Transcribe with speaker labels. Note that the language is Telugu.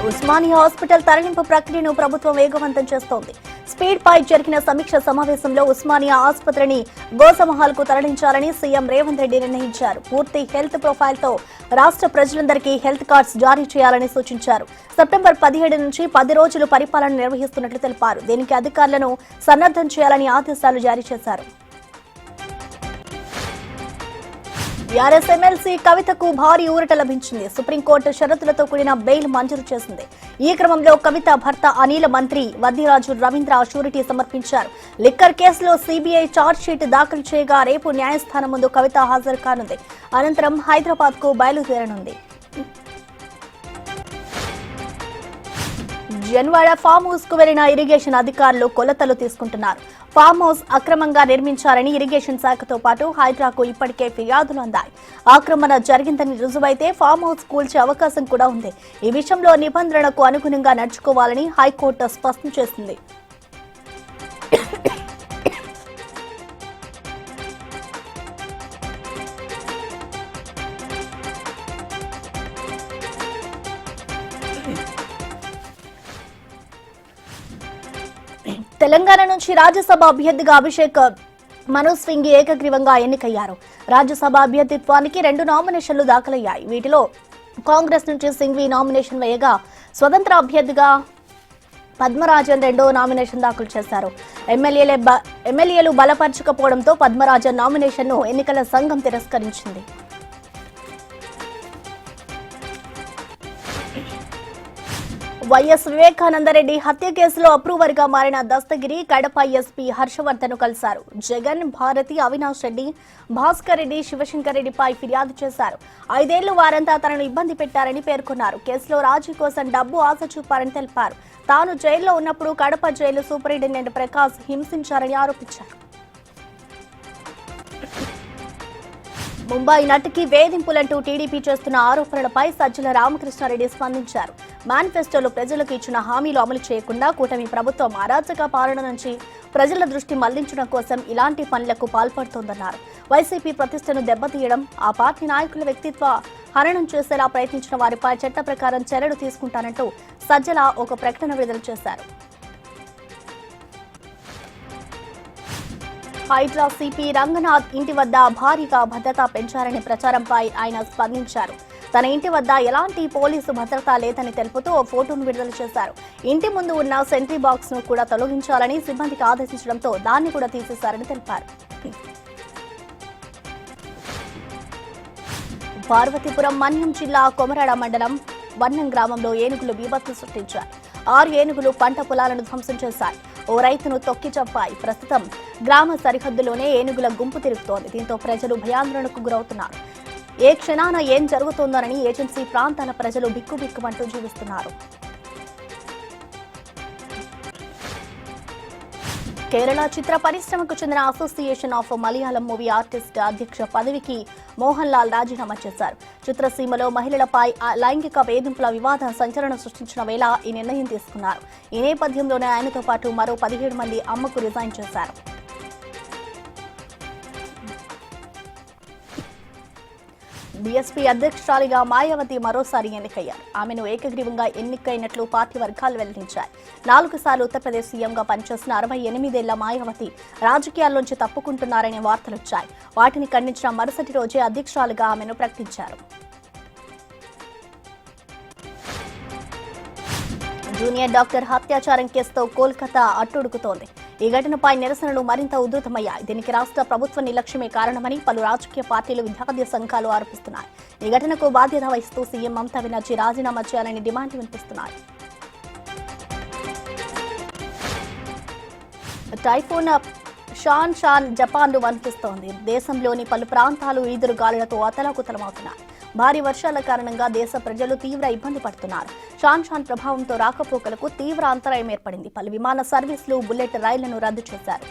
Speaker 1: ఉస్మానియా హాస్పిటల్ తరలింపు ప్రక్రియను ప్రభుత్వం వేగవంతం చేస్తోంది. స్పీడ్ పై జరిగిన సమీక్ష సమావేశంలో ఉస్మానియా ఆసుపత్రిని గోసమహల్కు తరలించాలని సీఎం రేవంత్ రెడ్డి నిర్ణయించారు. పూర్తి హెల్త్ ప్రొఫైల్ తో రాష్ట్ర ప్రజలందరికీ హెల్త్ కార్డ్స్ జారీ చేయాలని సూచించారు. సెప్టెంబర్ 17 నుంచి 10 రోజులు పరిపాలన నిర్వహిస్తున్నట్లు తెలిపారు. దీనికి అధికారులను సన్నద్ధం చేయాలని ఆదేశాలు జారీ చేశారు. టీఆర్ఎస్ ఎమ్మెల్సీ కవితకు భారీ ఊరట లభించింది. సుప్రీంకోర్టు షరతులతో కూడిన బెయిల్ మంజూరు చేసింది. ఈ క్రమంలో కవిత భర్త అనిల మంత్రి వద్దిరాజు రవీంద్ర షూరిటీ సమర్పించారు. లిక్కర్ కేసులో సీబీఐ ఛార్జ్షీట్ దాఖలు చేయగా రేపు న్యాయస్థానం ముందు కవిత హాజరు కానుంది. అనంతరం హైదరాబాద్ కు బయలుదేరనుంది. జన్వాడ ఫామ్ హౌస్ కు వెళ్లిన ఇరిగేషన్ అధికారులు కొలతలు తీసుకుంటున్నారు. ఫామ్ హౌస్ అక్రమంగా నిర్మించారని ఇరిగేషన్ శాఖతో పాటు హైడ్రాకు ఇప్పటికే ఫిర్యాదులు అందాయి. ఆక్రమణ జరిగిందని రుజువైతే ఫామ్ హౌస్ కూల్చే అవకాశం కూడా ఉంది. ఈ విషయంలో నిబంధనలకు అనుగుణంగా నడుచుకోవాలని హైకోర్టు స్పష్టం చేసింది. తెలంగాణ నుంచి రాజ్యసభ అభ్యర్థిగా అభిషేక్ మను సింఘి ఏకగ్రీవంగా ఎన్నికయ్యారు. రాజ్యసభ అభ్యర్థిత్వానికి 2 నామినేషన్లు దాఖలయ్యాయి. వీటిలో కాంగ్రెస్ నుంచి సింఘ్వి నామినేషన్ వేయగా స్వతంత్ర అభ్యర్థిగా పద్మరాజన్ 2వ నామినేషన్ దాఖలు చేశారు. ఎమ్మెల్యేలు బలపరచకపోవడంతో పద్మరాజన్ నామినేషన్ను ఎన్నికల సంఘం తిరస్కరించింది. వైఎస్ వివేకానందరెడ్డి హత్య కేసులో అప్రూవర్ గా మారిన దస్తగిరి కడప ఎస్పీ హర్షవర్ధన్ కలిశారు. జగన్, భారతి, అవినాష్ రెడ్డి, భాస్కర్ రెడ్డి, శివశంకర్ రెడ్డిపై ఫిర్యాదు చేశారు. 5 ఏళ్లు వారంతా తనను ఇబ్బంది పెట్టారని పేర్కొన్నారు. కేసులో రాజీ కోసం డబ్బు ఆశ చూపారని తెలిపారు. తాను జైల్లో ఉన్నప్పుడు కడప జైలు సూపరింటెండెంట్ ప్రకాష్ హింసించారని ఆరోపించారు. ముంబై నటికి వేధింపులంటూ టీడీపీ చేస్తున్న ఆరోపణలపై సజ్జల రామకృష్ణారెడ్డి స్పందించారు. మేనిఫెస్టోలో ప్రజలకు ఇచ్చిన హామీలు అమలు చేయకుండా కూటమి ప్రభుత్వం అరాచక పాలన నుంచి ప్రజల దృష్టి మళ్లించడం కోసం ఇలాంటి పనులకు పాల్పడుతోందన్నారు. వైసీపీ ప్రతిష్టను దెబ్బతీయడం, ఆ పార్టీ నాయకుల వ్యక్తిత్వ హననం చేసేలా ప్రయత్నించిన వారిపై చట్ట ప్రకారం చర్యలు తీసుకుంటానంటూ సజ్జల ఒక ప్రకటన విడుదల చేశారు. హైడ్రా సిపి రంగనాథ్ ఇంటి వద్ద భారీగా భద్రత పెంచారనే ప్రచారంపై ఆయన స్పందించారు. తన ఇంటి వద్ద ఎలాంటి పోలీసు భద్రత లేదని తెలుపుతూ ఓ ఫోటోను విడుదల చేశారు. ఇంటి ముందు ఉన్న సెంట్రీ బాక్స్ ను కూడా తొలగించాలని సిబ్బందికి ఆదేశించడంతో దాన్ని కూడా తీసేశారని తెలిపారు. పార్వతీపురం మన్యం జిల్లా కొమరాడ మండలం వన్నం గ్రామంలో ఏనుగులు బీభత్సం సృష్టించాయి. 6 ఏనుగులు పంట పొలాలను ధ్వంసం చేశాయి. ఓ రైతును తొక్కి చంపాయి. ప్రస్తుతం గ్రామ సరిహద్దులోనే ఏనుగుల గుంపు తిరుగుతోంది. దీంతో ప్రజలు భయాందోళనకు గురవుతున్నారు. ఏ క్షణాన ఏం జరుగుతోందోనని ఏజెన్సీ ప్రాంతాల ప్రజలు బిక్కుబిక్కుమంటూ జీవిస్తున్నారు. కేరళ చిత్ర పరిశ్రమకు చెందిన association of Malayalam movie artist అధ్యక్ష పదవికి మోహన్ లాల్ రాజీనామా చేశారు. చిత్రసీమలో మహిళలపై లైంగిక వేధింపుల వివాదం సంచలనం సృష్టించిన వేళ ఈ నిర్ణయం తీసుకున్నారు. ఈ నేపథ్యంలోనే ఆయనతో పాటు మరో 17 మంది అమ్మకు రిజైన్ చేశారు. బీఎస్పీ అధ్యక్షురాలిగా మాయావతి మరోసారి ఎన్నికయ్యారు. ఆమెను ఏకగ్రీవంగా ఎన్నికైనట్లు పార్టీ వర్గాలు వెల్లడించాయి. 4 సార్లు ఉత్తరప్రదేశ్ సీఎంగా పనిచేసిన 68 ఏళ్ల మాయావతి రాజకీయాల్లోంచి తప్పుకుంటున్నారనే వార్తలొచ్చాయి. వాటిని ఖండించిన మరుసటి రోజే అధ్యక్షురాలిగా ఆమెను ప్రకటించారు. జూనియర్ డాక్టర్ హత్యాచారం కేసుతో కోల్కతా అట్టుడుకుతోంది. ఈ ఘటనపై నిరసనలు మరింత ఉధృతమయ్యాయి. దీనికి రాష్ట్ర ప్రభుత్వ నిర్లక్ష్యమే కారణమని పలు రాజకీయ పార్టీలు, విద్యార్థి సంఘాలు ఆరోపిస్తున్నాయి. ఈ ఘటనకు బాధ్యత వహిస్తూ సీఎం మమతా బెనర్జీ రాజీనామా చేయాలని డిమాండ్లు వినిపిస్తున్నాయి. టైఫూన్ షాన్ జపాన్ను వణికిస్తోంది. దేశంలోని పలు ప్రాంతాలు ఈదురుగాలులతో అతలాకుతలమవుతున్నాయి. భారీ వర్షాల కారణంగా దేశ ప్రజలు తీవ్ర ఇబ్బంది పడుతున్నారు. షాన్ ప్రభావంతో రాకపోకలకు తీవ్ర అంతరాయం ఏర్పడింది. పలు విమాన సర్వీసులు, బుల్లెట్ రైళ్లను రద్దు చేశారు.